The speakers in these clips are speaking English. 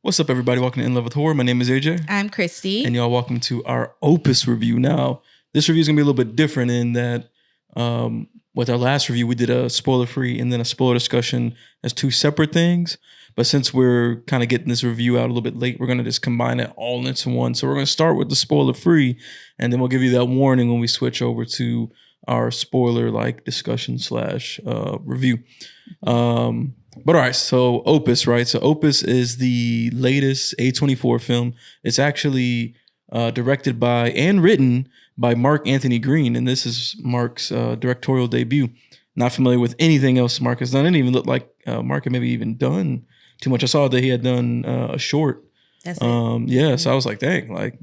What's up, everybody? Welcome to In Love with Horror. My name is AJ. I'm Christy. And y'all, welcome to our Opus review. Now, this review is going to be a little bit different in that with our last review, we did a spoiler-free and then a spoiler discussion as two separate things. But since we're kind of getting this review out a little bit late, we're going to just combine it all into one. So we're going to start with the spoiler-free, and then we'll give you that warning when we switch over to our spoiler-like discussion slash review. But all right, so Opus, right? So Opus is the latest A24 film. It's actually directed by and written by Mark Anthony Green, and this is Mark's directorial debut. Not familiar with anything else Mark has done. It didn't even look like Mark had maybe even done too much. I saw that he had done a short. That's it. Yeah, so I was like, dang, like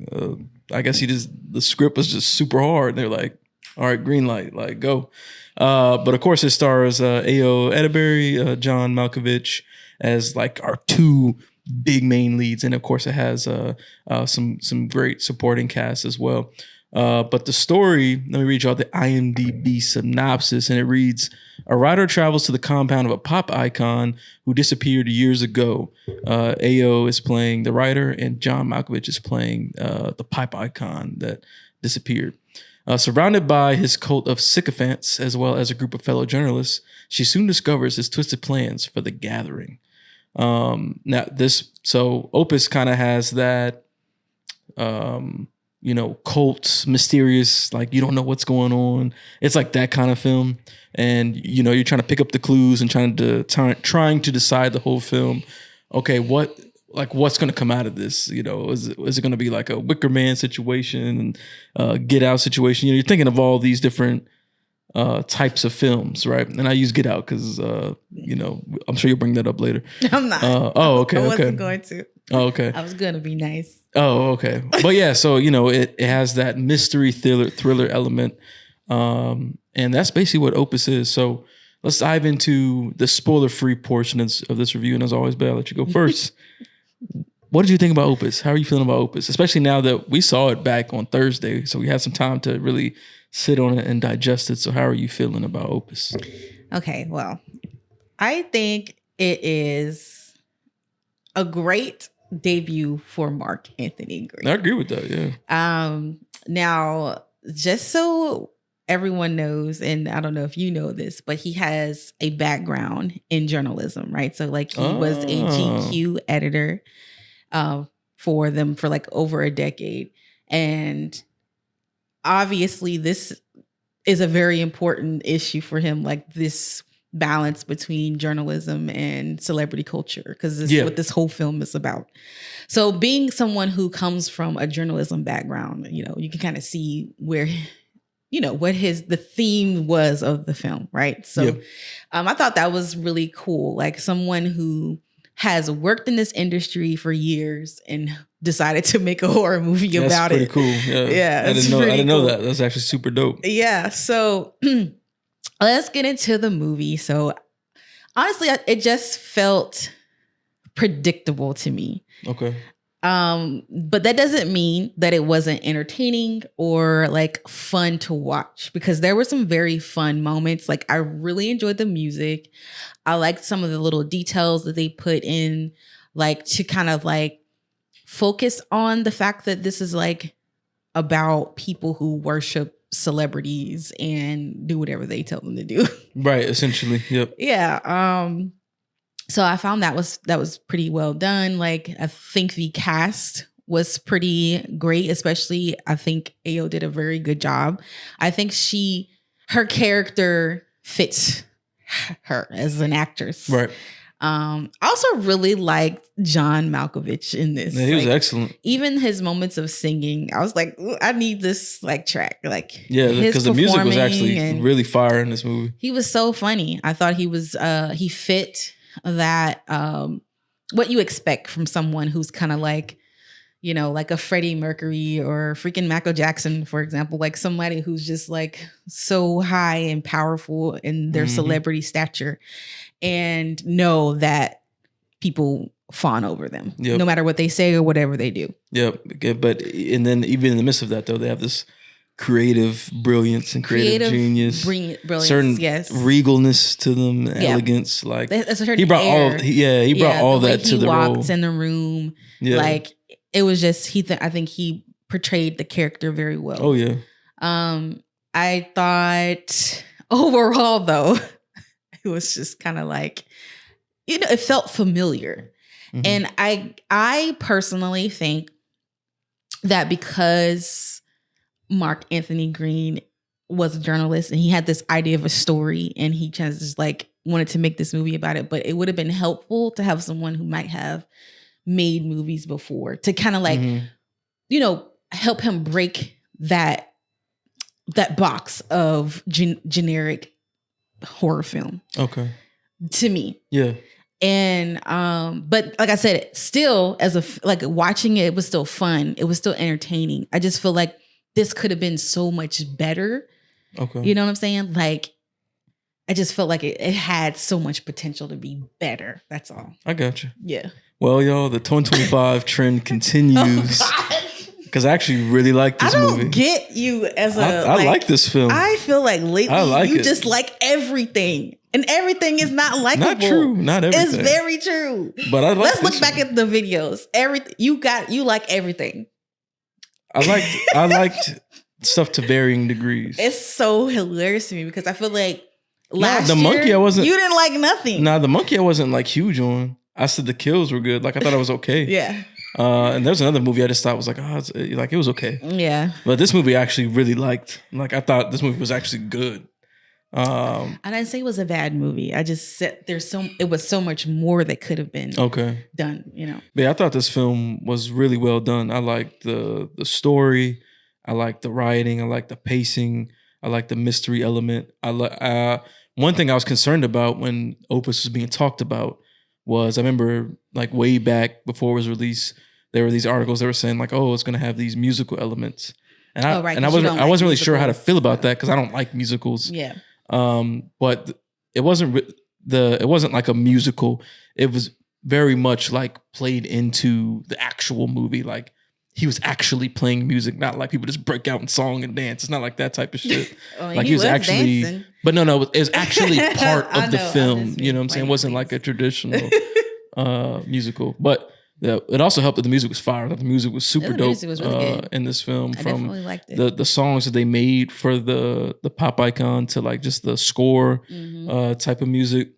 I guess the script was just super hard. And they're like, all right, green light, like go. But of course, it stars Ayo Edebiri, John Malkovich as like our two big main leads, and of course, it has some great supporting cast as well. But the story, let me read y'all the IMDb synopsis, and it reads: a writer travels to the compound of a pop icon who disappeared years ago. Ayo is playing the writer, and John Malkovich is playing the pop icon that disappeared. Surrounded by his cult of sycophants, as well as a group of fellow journalists, she soon discovers his twisted plans for the gathering. So Opus kind of has that, cult, mysterious, like you don't know what's going on. It's like that kind of film, and you're trying to pick up the clues and trying to decide the whole film. Okay, what's going to come out of this? Is it going to be like a Wicker Man situation and Get Out situation? You're thinking of all these different types of films, right? And I use Get Out because, I'm sure you'll bring that up later. I'm not. Okay. I wasn't going to. Oh, okay. I was going to be nice. Oh, okay. But yeah, so, it has that mystery thriller element. And that's basically what Opus is. So let's dive into the spoiler-free portion of this review. And as always, Babe, I'll let you go first. What did you think about Opus? How are you feeling about Opus? Especially now that we saw it back on Thursday. So we had some time to really sit on it and digest it. So how are you feeling about Opus? Okay, well, I think it is a great debut for Mark Anthony Green. I agree with that, yeah. Now, just so everyone knows, and I don't know if you know this, but he has a background in journalism, right? So like he was a GQ editor for them for like over a decade. And obviously this is a very important issue for him, like this balance between journalism and celebrity culture, because this is what this whole film is about. So being someone who comes from a journalism background, you can kind of see where what the theme was of the film, right? So I thought that was really cool. Like someone who has worked in this industry for years and decided to make a horror movie about it. That's pretty cool. Yeah. I didn't know that. That's actually super dope. Yeah. So let's get into the movie. So honestly, it just felt predictable to me. Okay. But that doesn't mean that it wasn't entertaining or like fun to watch, because there were some very fun moments. Like I really enjoyed the music. I liked some of the little details that they put in, like to kind of like focus on the fact that this is like about people who worship celebrities and do whatever they tell them to do. Right. Essentially. Yep. Yeah. So I found that was pretty well done. Like I think the cast was pretty great, especially I think Ayo did a very good job. I think her character fits her as an actress. Right. I also really liked John Malkovich in this. Yeah, he was excellent. Even his moments of singing, I was like, I need this like track. Like because the music was actually really fire in this movie. He was so funny. I thought he fit that what you expect from someone who's kind of like, like a Freddie Mercury or freaking Michael Jackson, for example, like somebody who's just like so high and powerful in their celebrity stature and know that people fawn over them, no matter what they say or whatever they do. Yep. But and then even in the midst of that, though, they have this creative brilliance and creative genius, brilliance, certain yes, regalness to them, elegance. Like he brought air. He brought all that to the role. In the room, like it was just I think he portrayed the character very well. Oh yeah. I thought overall though, it was just kind of like, it felt familiar, and I personally think that because Mark Anthony Green was a journalist and he had this idea of a story and he just like wanted to make this movie about it, but it would have been helpful to have someone who might have made movies before to kind of like, help him break that box of generic horror film. Okay. To me. Yeah. And but like I said, still watching it was still fun. It was still entertaining. I just feel like this could have been so much better. Okay. You know what I'm saying? Like, I just felt like it had so much potential to be better. That's all. I got you. Yeah. Well, y'all, the 2025 trend continues. Because I actually really like this movie. I don't get you as I like this film. I feel like lately you just like everything. And everything is not likable. Not true. Not everything. It's very true. But I like Let's look back at the videos. You like everything. I liked stuff to varying degrees. It's so hilarious to me because I feel like last year, monkey I wasn't. You didn't like nothing. The monkey I wasn't like huge on. I said the kills were good. Like I thought it was okay. Yeah. And there's another movie I just thought was like, it was okay. Yeah. But this movie I actually really liked. Like I thought this movie was actually good. I didn't say it was a bad movie. I just said it was so much more that could have been done, But yeah, I thought this film was really well done. I liked the story. I liked the writing. I liked the pacing. I liked the mystery element. One thing I was concerned about when Opus was being talked about was I remember like way back before it was released, there were these articles that were saying like, oh, it's gonna have these musical elements. And I wasn't really sure how to feel about that because I don't like musicals. Yeah. But it wasn't like a musical. It was very much like played into the actual movie. Like he was actually playing music, not like people just break out in song and dance. It's not like that type of shit. Like he was actually dancing. But no, it was actually part of the film. You know what I'm saying? It wasn't like a traditional musical. But yeah, it also helped that the music was fire. That the music was super dope was really in this film. I definitely liked it. The songs that they made for the pop icon to like just the score type of music.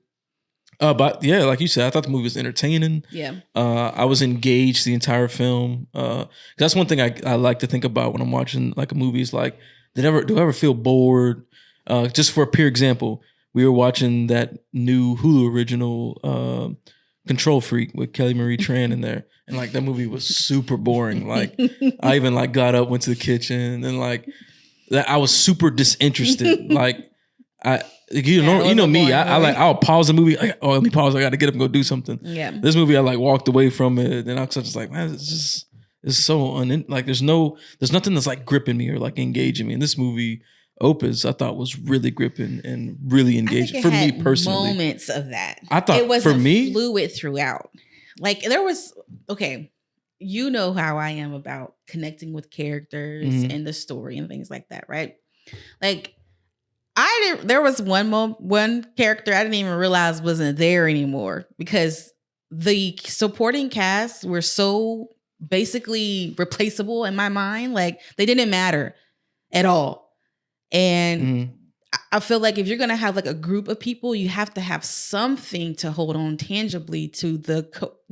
But yeah, like you said, I thought the movie was entertaining. Yeah. I was engaged the entire film. That's one thing I like to think about when I'm watching like a movie is like, do I ever feel bored? Just for a pure example, we were watching that new Hulu original Control Freak with Kelly Marie Tran in there, and like that movie was super boring. Like I even like got up, went to the kitchen, and like that I was super disinterested. Like you know me, I'll pause the movie. Like, oh, let me pause. I got to get up and go do something. Yeah. This movie, I like walked away from it, and I was just like, man, it's so like there's nothing that's like gripping me or like engaging me. And this movie, Opus, I thought was really gripping and really engaging for me personally. Moments of that. I thought it wasn't for me fluid throughout. Like there was you know how I am about connecting with characters and the story and things like that, right? Like there was one character I didn't even realize wasn't there anymore because the supporting cast were so basically replaceable in my mind. Like they didn't matter at all. And I feel like if you're going to have like a group of people, you have to have something to hold on tangibly to the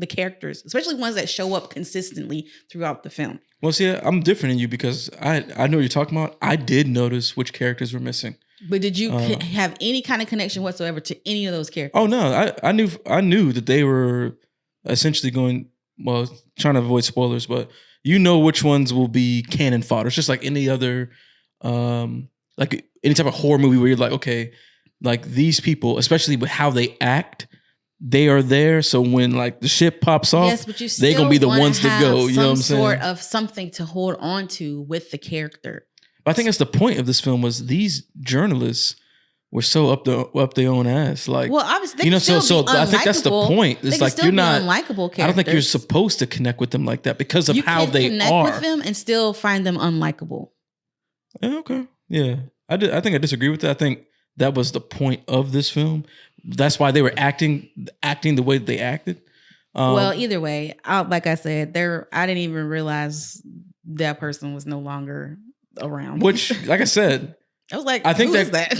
characters, especially ones that show up consistently throughout the film. Well, see, I'm different than you because I know what you're talking about. I did notice which characters were missing. But did you have any kind of connection whatsoever to any of those characters? Oh no, I knew that they were essentially trying to avoid spoilers, but you know which ones will be cannon fodder. It's just like any other like any type of horror movie where you're like, okay, like these people, especially with how they act, they are there. So when like the shit pops off, yes, but you they're gonna be the ones to go. You know what I'm saying? Sort of something to hold on to with the character. But I think that's the point of this film was these journalists were so up their own ass. Like, well, obviously, so I think that's the point. It's like you're not unlikable characters. I don't think you're supposed to connect with them like that because of how they are. You can connect with them and still find them unlikable. Yeah, okay. Yeah. I think I disagree with that. I think that was the point of this film. That's why they were acting the way they acted. Well, either way, like I said, I didn't even realize that person was no longer around. Which, like I said, I was like, I think who is that?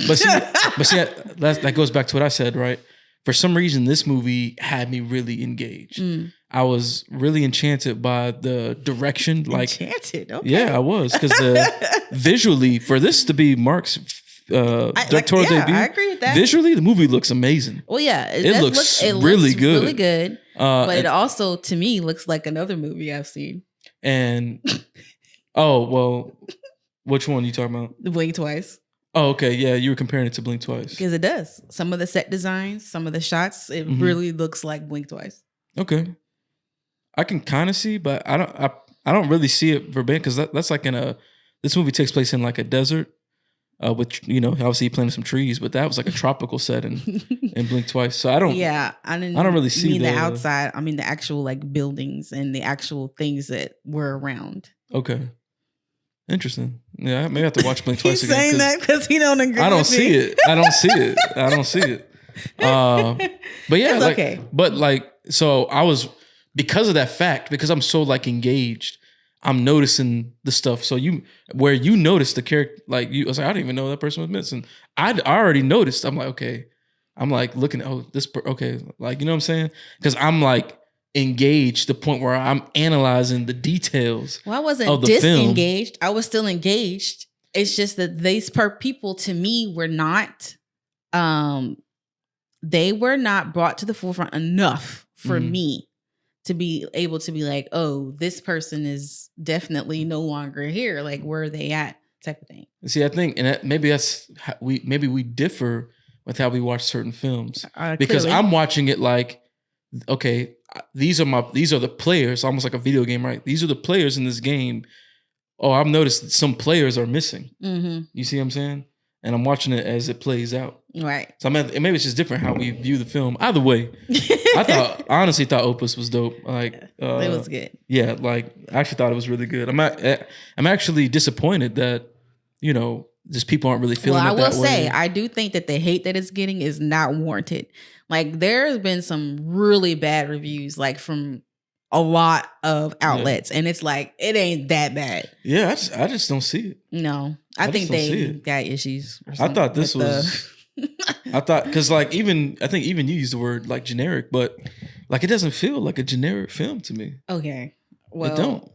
but see, that goes back to what I said, right? For some reason, this movie had me really engaged. I was really enchanted by the direction. Like, enchanted, okay. Yeah, I was, because visually, for this to be Mark's directorial debut, I agree with that. Visually, the movie looks amazing. Well, yeah, it looks really good. Really good. But it also, to me, looks like another movie I've seen. And oh well, which one are you talking about? Blink Twice. Oh, okay, yeah, you were comparing it to Blink Twice because it does. Some of the set designs, some of the shots, it really looks like Blink Twice. Okay, I can kind of see, but I don't really see it verbatim because that's like this movie takes place in like a desert. With obviously planting some trees, but that was like a tropical setting in Blink Twice. So I don't really see the outside. I mean the actual like buildings and the actual things that were around. Okay, interesting. Yeah, maybe I have to watch Blink Twice He's again. Saying that because he don't agree. I don't see it. I don't see it. I don't see it. But yeah, it's okay. But like, so I was, because of that fact, because I'm so like engaged, I'm noticing the stuff. So you noticed the character, like I was like, I didn't even know that person was missing. I already noticed. I'm like, okay. I'm like looking, okay. Like, you know what I'm saying? Because I'm like engaged to the point where I'm analyzing the details. Well, I wasn't disengaged. I was still engaged. It's just that these people to me were not, they were not brought to the forefront enough for me to be able to be like, oh, this person is definitely no longer here. Like, where are they at? Type of thing. See, I think, and maybe that's how we differ with how we watch certain films, because I'm watching it like, okay, these are the players, almost like a video game, right? These are the players in this game. Oh, I've noticed that some players are missing. Mm-hmm. You see what I'm saying? And I'm watching it as it plays out. Right. So maybe it's just different how we view the film. Either way, I honestly thought Opus was dope. Like, it was good. Yeah, like I actually thought it was really good. I'm actually disappointed that just people aren't really feeling it that way. Well, I will say, I do think that the hate that it's getting is not warranted. Like, there's been some really bad reviews, like from a lot of outlets, and it's like, it ain't that bad. Yeah, I just don't see it. No, I think they got issues. I thought this was. I thought, because like I think even you used the word like generic, but like it doesn't feel like a generic film to me. Okay, well, it don't.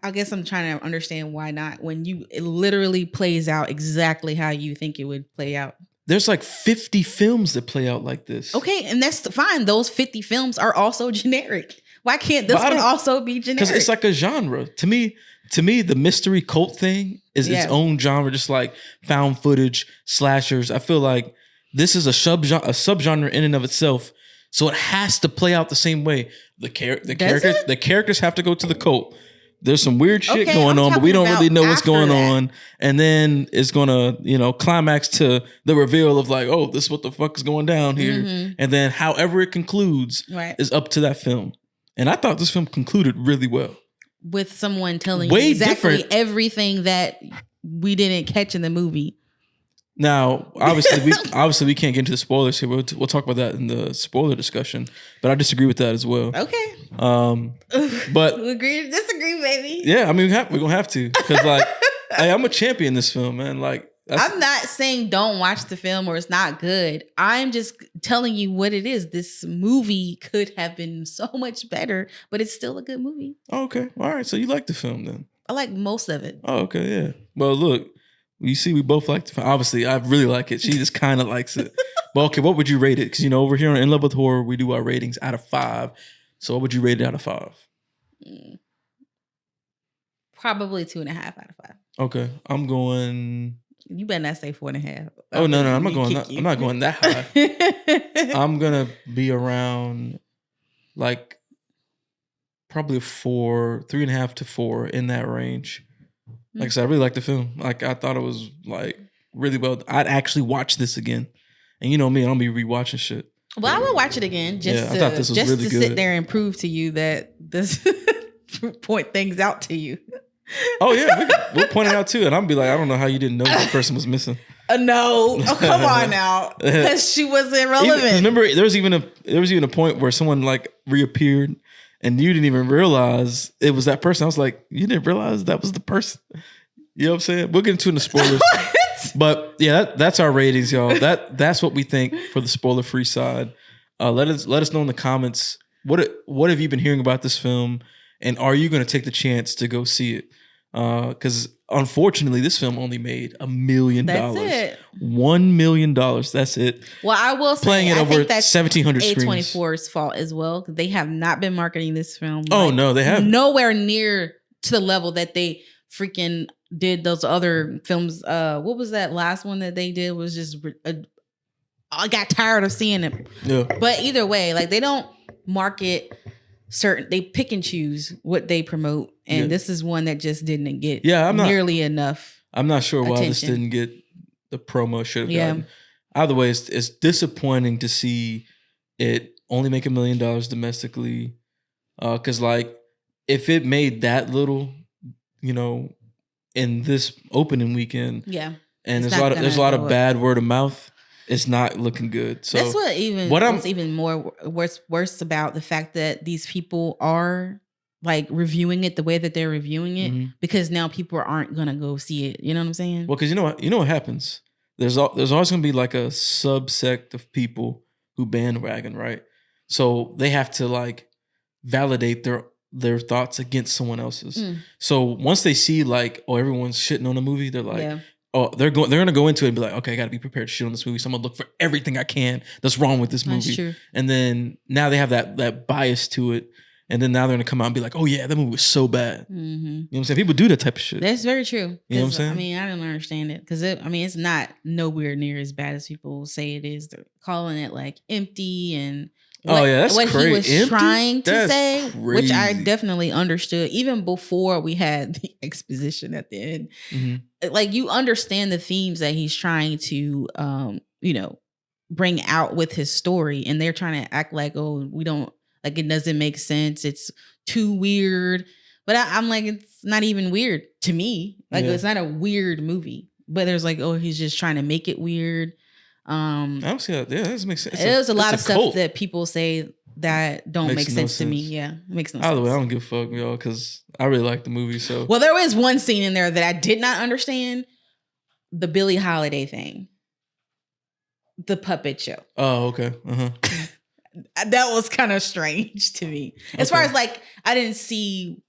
I guess I'm trying to understand why not, when it literally plays out exactly how you think it would play out. There's like 50 films that play out like this. Okay, and that's fine. Those 50 films are also generic. Why can't this one also be generic? Because it's like a genre. To me, the mystery cult thing is its own genre, just like found footage, slashers. I feel like this is a subgenre in and of itself. So it has to play out the same way. The characters have to go to the cult. There's some weird shit going on, but we don't really know what's going on. And then it's gonna, climax to the reveal of like, oh, this is what the fuck is going down here. Mm-hmm. And then however it concludes is up to that film. And I thought this film concluded really well. With someone telling you exactly everything that we didn't catch in the movie. Now, obviously, we can't get into the spoilers here. We'll talk about that in the spoiler discussion. But I disagree with that as well. Okay. But we agree to disagree, baby. Yeah, I mean, we're gonna have to, because like, I'm a champion in this film, man. Like, I'm not saying don't watch the film or it's not good. I'm just telling you what it is. This movie could have been so much better, but it's still a good movie. Oh, okay. All right. So you like the film then? I like most of it. Oh, okay. Yeah. Well, look, you see, we both like the film. Obviously, I really like it. She just kind of likes it. But okay, what would you rate it? Because, over here on In Love with Horror, we do our ratings out of 5. So what would you rate it out of 5? Probably 2.5 out of 5. Okay. I'm going... You better not say 4.5. Oh no, I'm not going. I'm not going that high. I'm gonna be around like probably 4, 3.5 to 4, in that range. Like I said, I really like the film. Like, I thought it was like really well. I'd actually watch this again, and you know me, I don't be rewatching shit. Well, I will watch it again just to sit there and prove to you that this point things out to you. Oh yeah, we'll point it out too, and I'll be like, I don't know how you didn't know this person was missing. No, oh come on now, because she was irrelevant. Remember, there was even a point where someone like reappeared, and you didn't even realize it was that person. I was like, you didn't realize that was the person. You know what I'm saying? We'll get into the spoilers, but yeah, that's our ratings, y'all. That's what we think for the spoiler free side. Let us know in the comments what have you been hearing about this film, and are you going to take the chance to go see it? Because unfortunately, this film only made $1 million. That's it. $1 million. That's it. Well, I will say, playing it I over think that's 1,700 screens. A24's fault as well. They have not been marketing this film. Oh no, they haven't. Nowhere near to the level that they freaking did those other films. What was that last one that they did? Was just I got tired of seeing it. Yeah. But either way, like they don't market they pick and choose what they promote, and this is one that just didn't get nearly enough. I'm not sure why attention. this didn't get the promo should have gotten. Either way, it's disappointing to see it only make $1 million domestically. Because like if it made that little, you know, in this opening weekend, and there's a lot of bad word of mouth. It's not looking good. So that's what's even more worse about the fact that these people are like reviewing it the way that they're reviewing it, because now people aren't gonna go see it. You know what I'm saying? Well, because you know what happens. There's always gonna be like a subsect of people who bandwagon, right? So they have to like validate their thoughts against someone else's. So once they see like, oh, everyone's shitting on a movie, they're like, oh, they're gonna go into it and be like, okay, I gotta be prepared to shit on this movie. So I'm gonna look for everything I can that's wrong with this movie. That's true. And then now they have that bias to it. And then now they're gonna come out and be like, oh yeah, that movie was so bad. You know what I'm saying? People do that type of shit. That's very true. You know what I'm saying? I mean, I don't understand it. Because it's not nowhere near as bad as people say it is. They're calling it like empty and that's what crazy. He was empty? trying to That's say, crazy. which I definitely understood even before we had the exposition at the end. Like you understand the themes that he's trying to, bring out with his story, and they're trying to act like, oh, we don't like it doesn't make sense. It's too weird. But I'm like, it's not even weird to me. Like it's not a weird movie. But there's like, oh, he's just trying to make it weird. I don't see that. Yeah, that doesn't make sense. There's a lot of stuff that people say that don't make sense to me. Yeah, it makes no sense. Either way, I don't give a fuck, y'all, because I really like the movie. So well, there was one scene in there that I did not understand. The Billie Holiday thing. The puppet show. Oh, okay. That was kind of strange to me. As far as like, I didn't see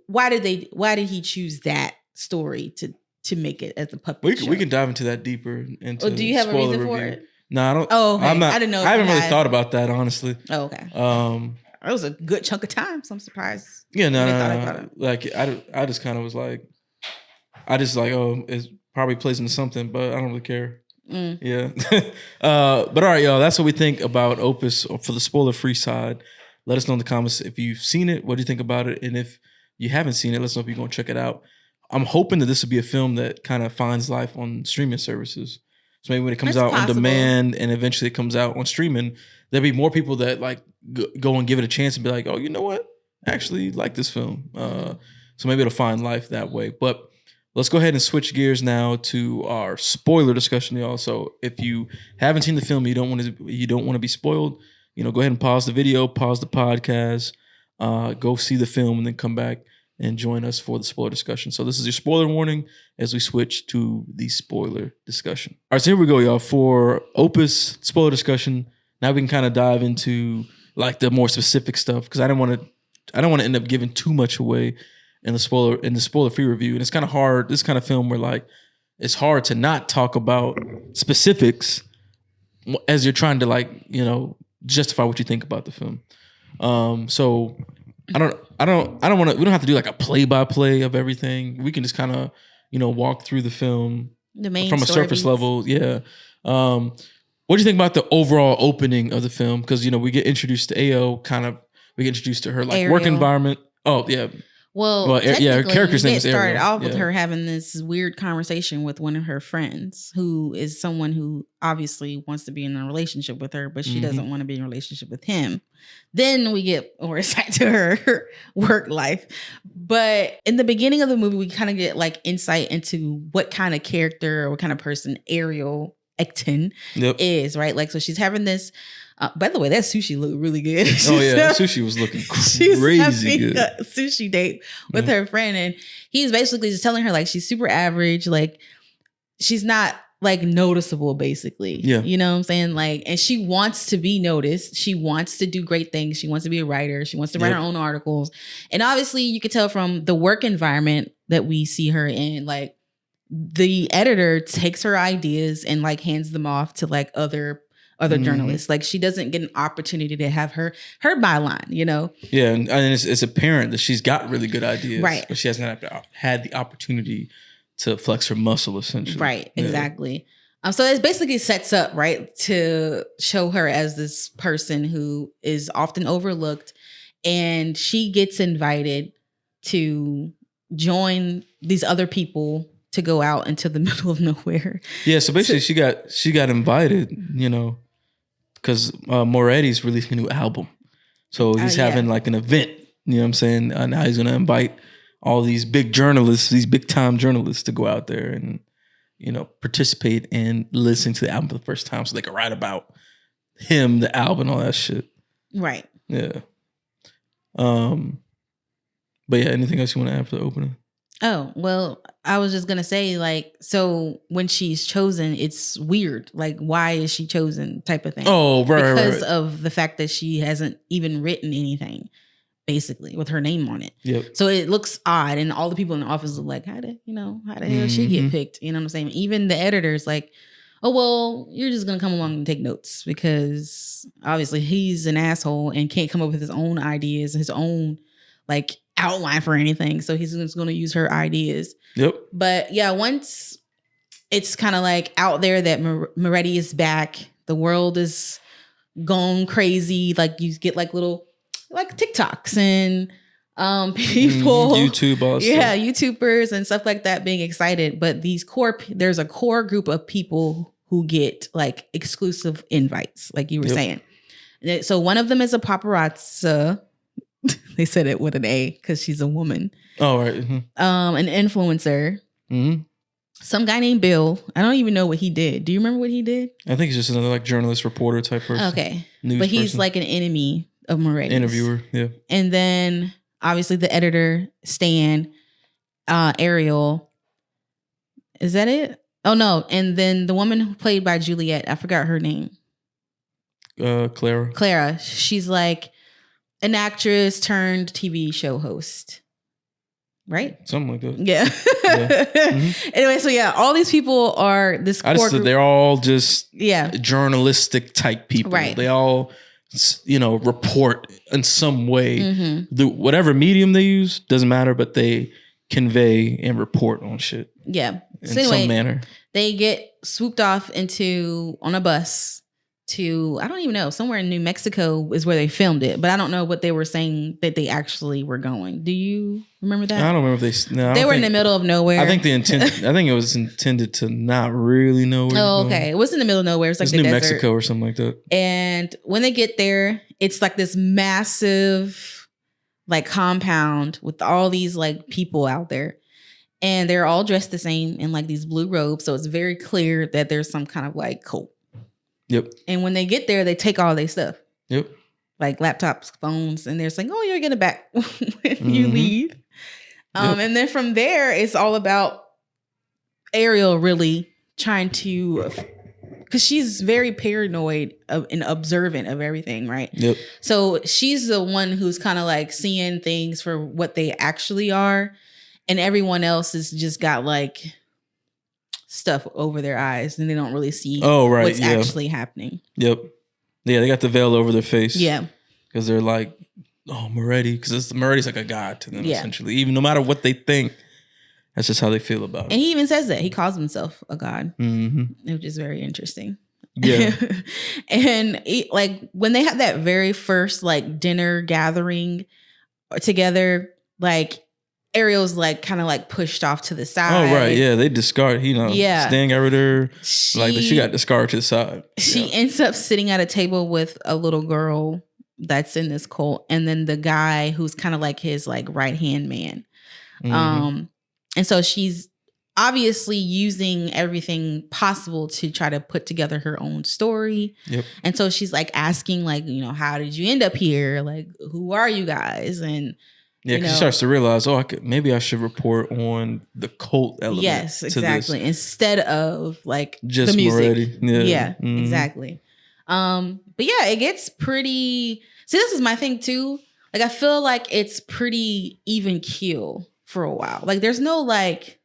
why did he choose that story to make it as a puppet show? We can dive into that deeper. Into do you have a reason for it? No, I don't. Oh, okay. I'm not, I didn't know. I haven't really thought about that, honestly. Oh, okay. It was a good chunk of time, so I'm surprised. Yeah, no. Like I just kind of was like, oh, it probably plays into something, but I don't really care. Yeah. But all right, y'all, that's what we think about Opus for the spoiler-free side. Let us know in the comments if you've seen it, what do you think about it? And if you haven't seen it, let us know if you're going to check it out. I'm hoping that this will be a film that kind of finds life on streaming services. So maybe when it comes out on demand and eventually it comes out on streaming, there'll be more people that like go and give it a chance and be like, oh, you know what? I actually like this film. So maybe it'll find life that way. But let's go ahead and switch gears now to our spoiler discussion, y'all. So if you haven't seen the film, you don't want to be spoiled, go ahead and pause the video, pause the podcast, go see the film, and then come back and join us for the spoiler discussion. So this is your spoiler warning as we switch to the spoiler discussion. All right, so here we go, y'all. For Opus spoiler discussion, now we can kind of dive into like the more specific stuff, because I don't want to end up giving too much away in the spoiler free review. And it's kind of hard. This kind of film where like it's hard to not talk about specifics as you're trying to like justify what you think about the film. So I don't want to. We don't have to do like a play by play of everything. We can just kind of walk through the film from a surface level. Yeah. What do you think about the overall opening of the film? Because we get introduced to Ao, we get introduced to her like work environment. Oh yeah. Well, Well, yeah, her technically, character's name it is started Ariel. off with Yeah. her having this weird conversation with one of her friends, who is someone who obviously wants to be in a relationship with her, but she doesn't want to be in a relationship with him. Then we get more insight to her work life. But in the beginning of the movie, we kind of get like insight into what kind of character or what kind of person Ariel Ecton is, right? Like, so she's having this. By the way, that sushi looked really good. Oh yeah, that sushi was looking crazy good. A sushi date with her friend, and he's basically just telling her like she's super average, like she's not like noticeable, basically. Yeah, you know what I'm saying? Like, and she wants to be noticed. She wants to do great things. She wants to be a writer. She wants to write her own articles, and obviously, you can tell from the work environment that we see her in, like the editor takes her ideas and like hands them off to like other journalists. Like she doesn't get an opportunity to have her byline, you know? Yeah, and it's apparent that she's got really good ideas, right? But she hasn't had the opportunity to flex her muscle, essentially. Right, exactly. So it basically sets up, right, to show her as this person who is often overlooked, and she gets invited to join these other people to go out into the middle of nowhere. Yeah, so basically she got invited, you know, because Moretti's releasing a new album. So he's having like an event, you know what I'm saying? And now he's going to invite all these big journalists, these big time journalists to go out there and, you know, participate and listen to the album for the first time so they can write about him, the album, all that shit. Right. Yeah. But yeah, anything else you want to add for the opening? Oh, well, I was just going to say, like, so when she's chosen, it's weird. Like, why is she chosen type of thing? Oh, right. Because of the fact that she hasn't even written anything, basically, with her name on it. Yep. So it looks odd. And all the people in the office are like, how the hell did she get picked? You know what I'm saying? Even the editor's like, oh, well, you're just going to come along and take notes because obviously he's an asshole and can't come up with his own ideas, his own, like, outline for anything, so he's just going to use her ideas. Yep. But yeah, once it's kind of like out there that Moretti is back, the world is gone crazy. Like you get like little like TikToks and people, YouTube, also. Yeah, YouTubers and stuff like that being excited. But there's a core group of people who get like exclusive invites, like you were saying. So one of them is a paparazzi. They said it with an A because she's a woman. Oh, right. Mm-hmm. An influencer. Mm-hmm. Some guy named Bill. I don't even know what he did. Do you remember what he did? I think he's just another like journalist, reporter type person. Okay. But he's like an enemy of Moretti. Interviewer, yeah. And then obviously the editor, Stan, Ariel. Is that it? Oh, no. And then the woman who played by Juliet, I forgot her name. Clara. Clara. She's like an actress turned TV show host. Right? Something like that. Yeah. Mm-hmm. Anyway, so yeah, all these people are this core group. They're all just journalistic type people. Right. They all, you know, report in some way. Mm-hmm. Whatever medium they use, doesn't matter, but they convey and report on shit. Yeah. In some manner. They get swooped off on a bus to, I don't even know, somewhere in New Mexico is where they filmed it, but I don't know what they were saying that they actually were going. Do you remember that? I don't remember if they were in the middle of nowhere. I think it was intended to not really know where. Oh, okay. It was in the middle of nowhere. It's like New desert. Mexico or something like that. And when they get there, it's like this massive like compound with all these like people out there. And they're all dressed the same in like these blue robes. So it's very clear that there's some kind of like cult. Yep. And when they get there, they take all their stuff. Yep. Like laptops, phones, and they're saying, "Oh, you're getting it back when you leave." And then from there, it's all about Ariel really trying to, because she's very paranoid and observant of everything, right? Yep. So she's the one who's kind of like seeing things for what they actually are, and everyone else has just got like stuff over their eyes and they don't really see what's actually happening. Yep. Yeah, they got the veil over their face. Yeah. Because they're like, oh, Moretti. Because Moretti's like a god to them, essentially. Even no matter what they think, that's just how they feel about it. And he even says that. He calls himself a god, which is very interesting. Yeah. And like when they had that very first like dinner gathering together, like Ariel's like kind of like pushed off to the Oh, side. right. Yeah. They discard, Stan got rid of her. She got discarded to the side. She ends up sitting at a table with a little girl that's in this cult. And then the guy who's kind of like his like right-hand man. And so she's obviously using everything possible to try to put together her own story. Yep. And so she's like asking like, how did you end up here? Like, who are you guys? And yeah, because she starts to realize, maybe I should report on the cult element. Yes, exactly. Instead of like just the music. Moretti. Yeah, exactly. But yeah, it gets pretty. See, this is my thing too. Like, I feel like it's pretty even keel for a while. Like, there's no like,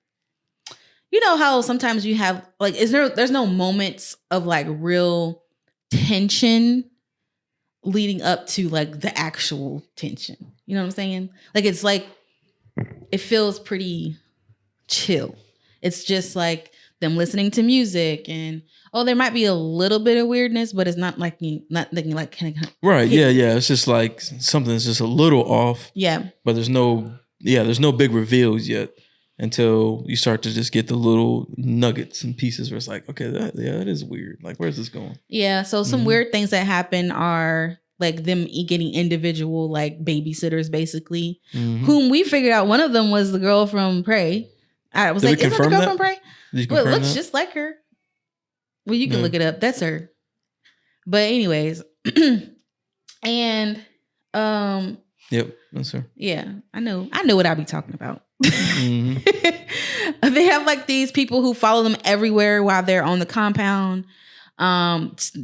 how sometimes you have like, there's no moments of like real tension leading up to like the actual tension. You know what I'm saying? Like, it's like, it feels pretty chill. It's just like them listening to music and there might be a little bit of weirdness, but it's not like nothing like kind of right. Yeah. It's just like something's just a little off. Yeah. But there's no big reveals yet until you start to just get the little nuggets and pieces where it's like, okay, that is weird. Like, where's this going? Yeah. So some weird things that happen are like them getting individual like babysitters, basically, whom we figured out one of them was the girl from Prey. I was like, isn't that the girl from Prey? Well, it looks just like her. Well, you can look it up. That's her. But anyways, and yep, that's her. Yeah, I know what I be talking about. They have like these people who follow them everywhere while they're on the compound,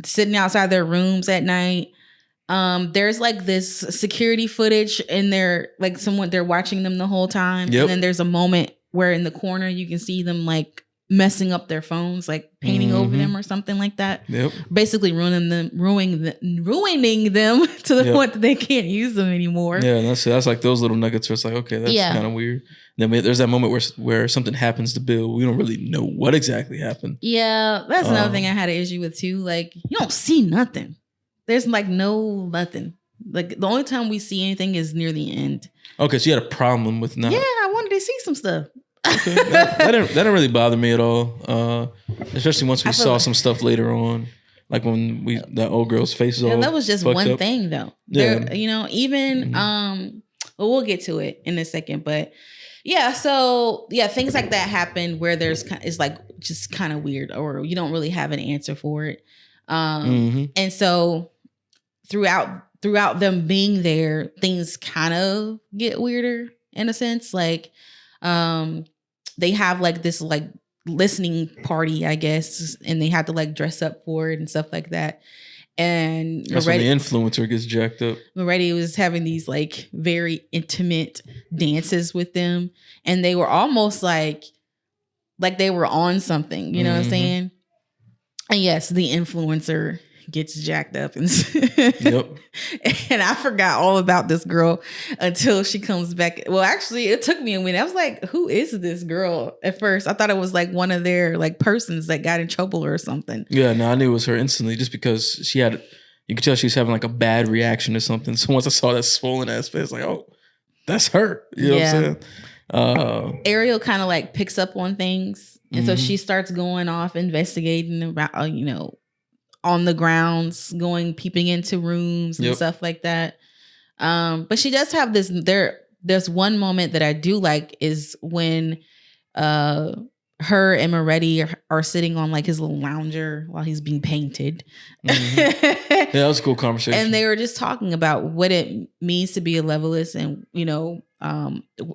sitting outside their rooms at night. There's like this security footage and they're watching them the whole time. Yep. And then there's a moment where in the corner you can see them like messing up their phones, like painting over them or something like that. Yep. Basically ruining them to the point that they can't use them anymore. Yeah, that's like those little nuggets where it's like, okay, that's kind of weird. Then there's that moment where something happens to Bill. We don't really know what exactly happened. Yeah, that's another thing I had an issue with too. Like, you don't see nothing. There's like nothing. Like, the only time we see anything is near the end. Okay, so you had a problem with not. Yeah, I wanted to see some stuff. Okay. That didn't really bother me at all. Especially once we saw some stuff later on, like when that old girl's face was all that was just one up. thing though. Yeah. Even well, we'll get to it in a second, but yeah. So yeah, things like that happen where it's like just kind of weird, or you don't really have an answer for it. And so throughout them being there, things kind of get weirder in a sense. Like, they have like this like listening party, I guess, and they have to like dress up for it and stuff like that. And that's when the influencer gets jacked up. Moretti was having these like very intimate dances with them, and they were almost like they were on something, you know what I'm saying? And yes, the influencer gets jacked up and and I forgot all about this girl until she comes back. Well, actually, it took me a minute. I was like, who is this girl? At first, I thought it was like one of their like persons that got in trouble or something. Yeah, no, I knew it was her instantly just because you could tell she was having like a bad reaction to something. So once I saw that swollen ass face, like, oh, that's her. You know what I'm saying? Ariel kind of like picks up on things. And so she starts going off investigating about, on the grounds, peeping into rooms and stuff like that. But she does have this, there's one moment that I do like is when her and Moretti are sitting on like his little lounger while he's being painted. Yeah, that was a cool conversation. And they were just talking about what it means to be a levelist. And,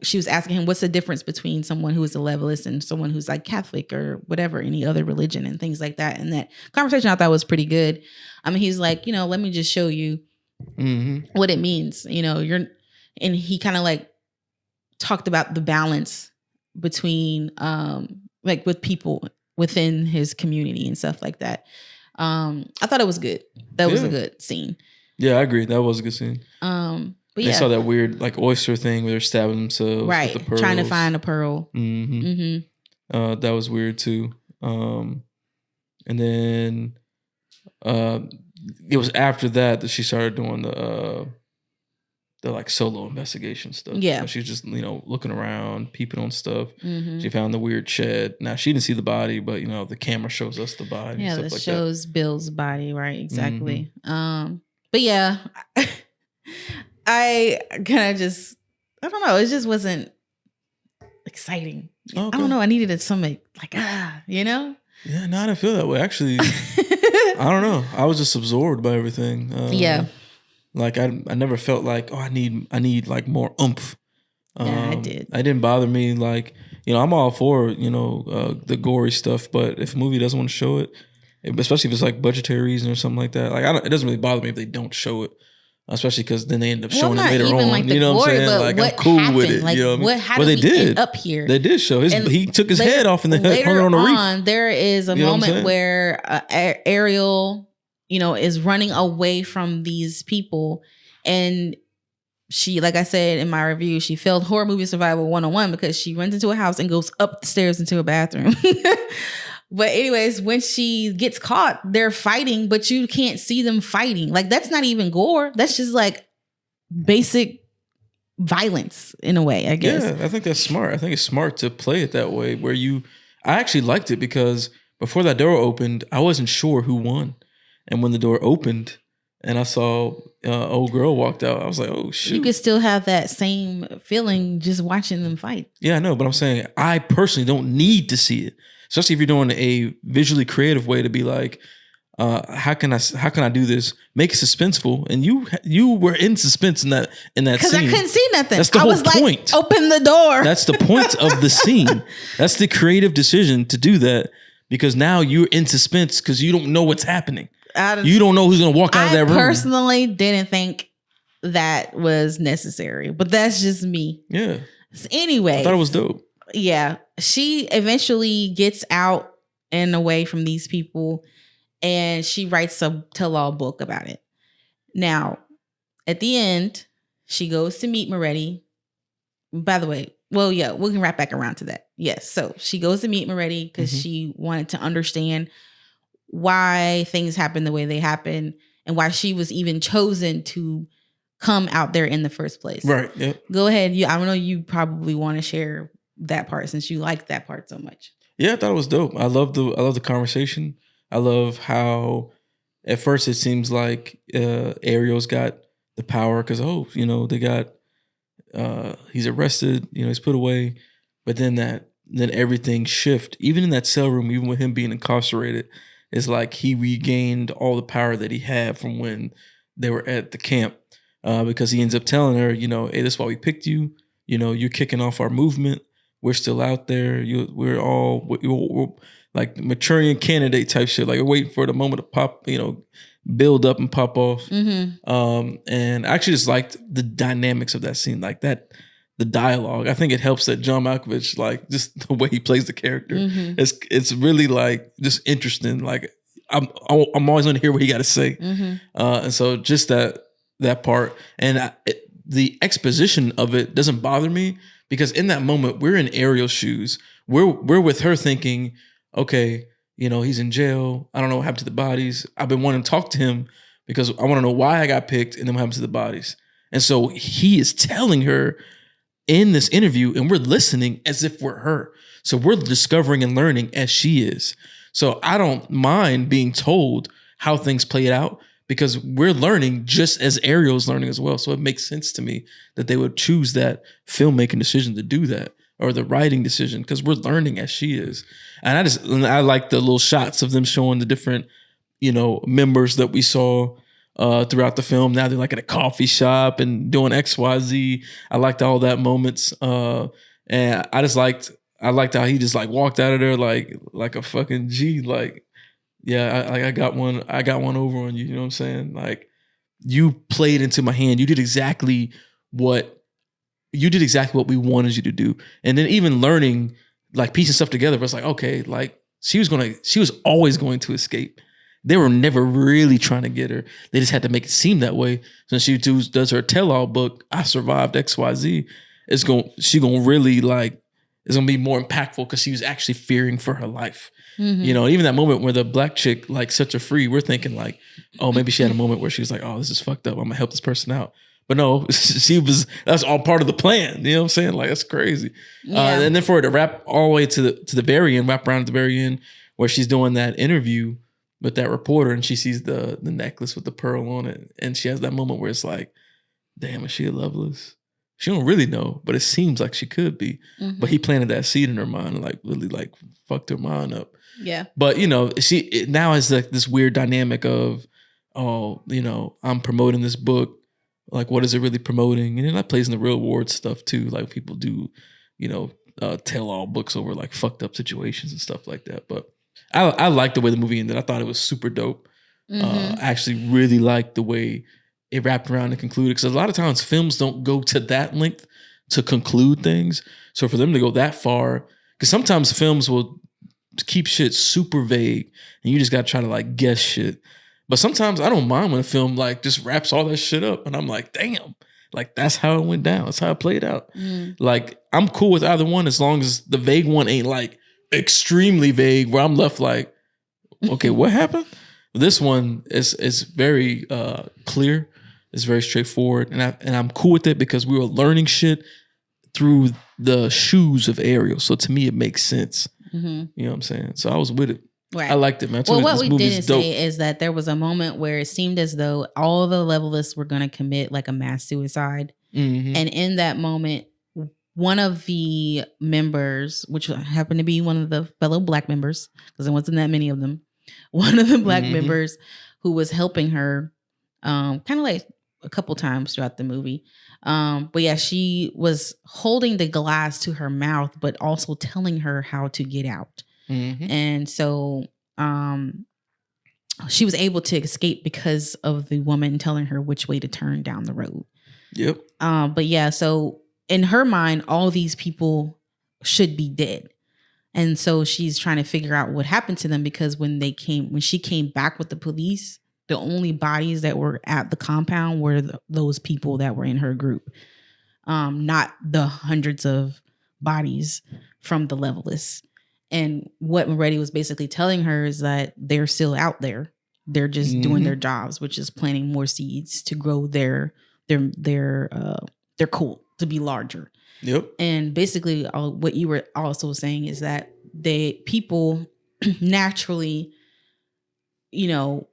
she was asking him, what's the difference between someone who is a levelist and someone who's like Catholic or whatever, any other religion and things like that. And that conversation I thought was pretty good. I mean, he's like, let me just show you what it means. And he kind of like talked about the balance between like with people within his community and stuff like that. I thought it was good. That was a good scene. Yeah, I agree. That was a good scene. But they saw that weird like oyster thing where they're stabbing themselves with the pearls. Trying to find a pearl. That was weird too. And then it was after that she started doing the like solo investigation stuff. Yeah. She's just, looking around, peeping on stuff. Mm-hmm. She found the weird shed. Now she didn't see the body, but the camera shows us the body. Yeah, and that stuff like shows Bill's body, right? Exactly. Mm-hmm. But yeah, I kind of just, I don't know. It just wasn't exciting. Okay. I don't know. I needed something like, Yeah, no, I didn't feel that way. Actually, I don't know. I was just absorbed by everything. Yeah. Like I never felt like, I need like more oomph. Yeah, I did. It didn't bother me. Like, I'm all for, the gory stuff, but if a movie doesn't want to show it, especially if it's like budgetary reason or something like that, like it doesn't really bother me if they don't show it. Especially because then they end up showing it later on. Like you know what I'm saying? Like I'm cool happened? with it. Like, you know what I mean? How did we end up here? They did show he took his head off and then hung it on the reef. There is a moment where Ariel, is running away from these people, and she, like I said in my review, she failed horror movie survival 101 because she runs into a house and goes up the stairs into a bathroom. But anyways, when she gets caught, they're fighting, but you can't see them fighting. Like, that's not even gore. That's just like basic violence in a way, I guess. Yeah, I think that's smart. I think it's smart to play it that way where I actually liked it because before that door opened, I wasn't sure who won. And when the door opened and I saw old girl walked out, I was like, oh, shoot. You could still have that same feeling just watching them fight. Yeah, I know. But I'm saying I personally don't need to see it. Especially if you're doing a visually creative way to be like, how can I do this? Make it suspenseful, and you were in suspense in that scene because I couldn't see nothing. That's the whole point. Like, open the door. That's the point of the scene. That's the creative decision to do that because now you're in suspense because you don't know what's happening. You don't know who's gonna walk out of that room. I personally didn't think that was necessary, but that's just me. Yeah. So anyway, I thought it was dope. Yeah, she eventually gets out and away from these people, and she writes a tell-all book about it. Now, at the end, she goes to meet Moretti. By the way, well, yeah, we can wrap back around to that. Yes, so she goes to meet Moretti because she wanted to understand why things happen the way they happen and why she was even chosen to come out there in the first place. Right. Yeah. Go ahead. I don't know. You probably want to share that part since you like that part so much. Yeah, I thought it was dope. I love the conversation. I love how at first it seems like Ariel's got the power because they got he's arrested, he's put away, but then everything shift. Even in that cell room, even with him being incarcerated, it's like he regained all the power that he had from when they were at the camp because he ends up telling her, hey, this is why we picked you. You're kicking off our movement. We're still out there. We're like Manchurian candidate type shit. Like we're waiting for the moment to pop, build up and pop off. Mm-hmm. And I actually just liked the dynamics of that scene, like that, the dialogue. I think it helps that John Malkovich, like just the way he plays the character, it's really like just interesting. Like I'm always going to hear what he got to say, and so just that part and the exposition of it doesn't bother me. Because in that moment, we're in Ariel's shoes. We're with her thinking, okay, he's in jail. I don't know what happened to the bodies. I've been wanting to talk to him because I want to know why I got picked and then what happened to the bodies. And so he is telling her in this interview and we're listening as if we're her. So we're discovering and learning as she is. So I don't mind being told how things played out because we're learning just as Ariel's learning as well. So it makes sense to me that they would choose that filmmaking decision to do that or the writing decision because we're learning as she is. And I like the little shots of them showing the different, members that we saw throughout the film. Now they're like at a coffee shop and doing XYZ. I liked all that moments. And I liked how he just like walked out of there like a fucking G, like, yeah, I got one over on you. You know what I'm saying? Like you played into my hand. You did exactly what we wanted you to do. And then even learning, like piecing stuff together, was like, okay, like she was always going to escape. They were never really trying to get her. They just had to make it seem that way. So she does her tell-all book, I survived XYZ. She gonna really like, it's gonna be more impactful because she was actually fearing for her life. Mm-hmm. Even that moment where the black chick like set her free, we're thinking like, oh, maybe she had a moment where she was like, oh, this is fucked up. I'm gonna help this person out. But no, that's all part of the plan. You know what I'm saying? Like, that's crazy. Yeah. And then for her to wrap all the way to the very end, wrap around at the very end, where she's doing that interview with that reporter and she sees the necklace with the pearl on it. And she has that moment where it's like, damn, is she a Loveless? She don't really know, but it seems like she could be. Mm-hmm. But he planted that seed in her mind and like really like fucked her mind up. Yeah. But you know, she now has like this weird dynamic of, oh, you know, I'm promoting this book. Like, what is it really promoting? And then that plays in the real world stuff too. Like people do, you know, tell all books over like fucked up situations and stuff like that. But I like the way the movie ended. I thought it was super dope. I actually really liked the way it wrapped around and concluded. Because a lot of times films don't go to that length to conclude things. So for them to go that far, because sometimes films will keep shit super vague and you just got to try to like guess shit. But sometimes I don't mind when a film like just wraps all that shit up and I'm like, damn, like that's how it went down. That's how it played out. Like I'm cool with either one as long as the vague one ain't like extremely vague where I'm left like, okay, what happened? This one is very clear. It's very straightforward. And I'm cool with it because we were learning shit through the shoes of Ariel. So to me, it makes sense. You know what I'm saying? So I was with it. Right. I liked it, man. Well, what we didn't say is that there was a moment where it seemed as though all the Levelists were going to commit like a mass suicide. And in that moment, one of the members, which happened to be one of the fellow Black members, because there wasn't that many of them, one of the Black members who was helping her kind of like a couple times throughout the movie. But yeah, she was holding the glass to her mouth, but also telling her how to get out. And so she was able to escape because of the woman telling her which way to turn down the road. Yep. But yeah, so in her mind, all these people should be dead. And so she's trying to figure out what happened to them because when she came back with the police, the only bodies that were at the compound were those people that were in her group. Not the hundreds of bodies from the Levelists. And what Moretti was basically telling her is that they're still out there. They're just doing their jobs, which is planting more seeds to grow their cult to be larger. Yep. And basically, what you were also saying is that people naturally, you know,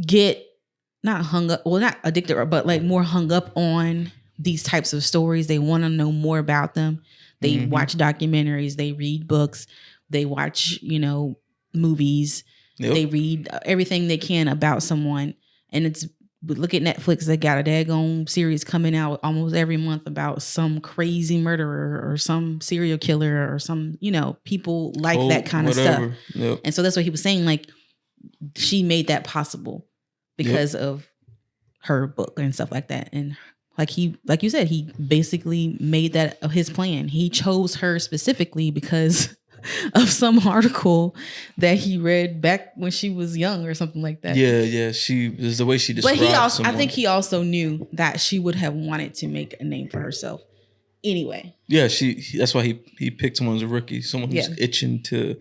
get not hung up, well, not addicted, but like more hung up on these types of stories. They want to know more about them. They watch documentaries, they read books, they watch, you know, movies, they read everything they can about someone. And look at Netflix, they got a daggone series coming out almost every month about some crazy murderer or some serial killer or some, you know, people like that kind of stuff. Yep. And so that's what he was saying, like, she made that possible because of her book and stuff like that. And like you said, he basically made that his plan. He chose her specifically because of some article that he read back when she was young or something like that. Yeah. She is the way she described. But I think he also knew that she would have wanted to make a name for herself anyway. Yeah, that's why he picked someone as a rookie, someone who's itching to,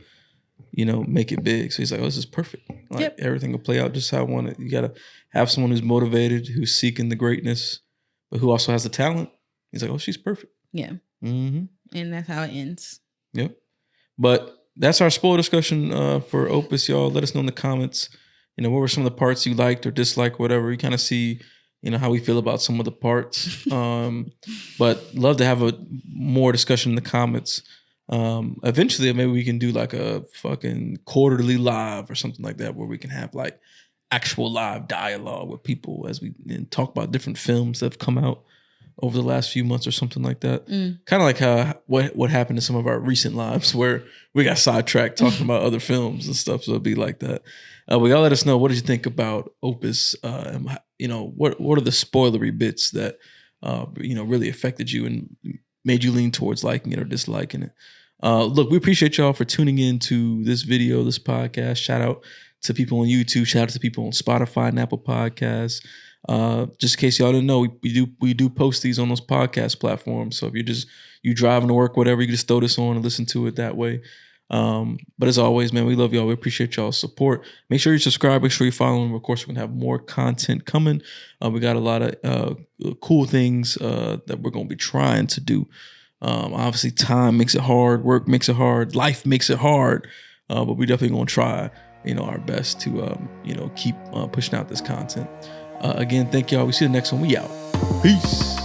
you know, make it big. So he's like, oh, this is perfect. Like everything will play out just how I want it. You got to have someone who's motivated, who's seeking the greatness, but who also has the talent. He's like, oh, she's perfect. Yeah. And that's how it ends. Yep. But that's our spoiler discussion for Opus, y'all. Let us know in the comments, you know, what were some of the parts you liked or disliked, whatever. You kind of see, you know, how we feel about some of the parts. But love to have more discussion in the comments. Eventually, maybe we can do like a fucking quarterly live or something like that where we can have like actual live dialogue with people as we talk about different films that have come out over the last few months or something like that. Kind of like what happened to some of our recent lives where we got sidetracked talking about other films and stuff. So it'll be like that. But y'all let us know, what did you think about Opus? You know, what are the spoilery bits that, you know, really affected you and made you lean towards liking it or disliking it? Look, we appreciate y'all for tuning in to this video, this podcast. Shout out to people on YouTube. Shout out to people on Spotify and Apple Podcasts. Just in case y'all didn't know, we do post these on those podcast platforms. So if you driving to work, whatever, you can just throw this on and listen to it that way. But as always, man, we love y'all. We appreciate y'all's support. Make sure you subscribe. Make sure you follow them. Of course, we're going to have more content coming. We got a lot of cool things that we're going to be trying to do. Obviously, time makes it hard. Work makes it hard. Life makes it hard. But we definitely going to try, our best to, keep pushing out this content. Again, thank y'all. We see you the next one. We out. Peace.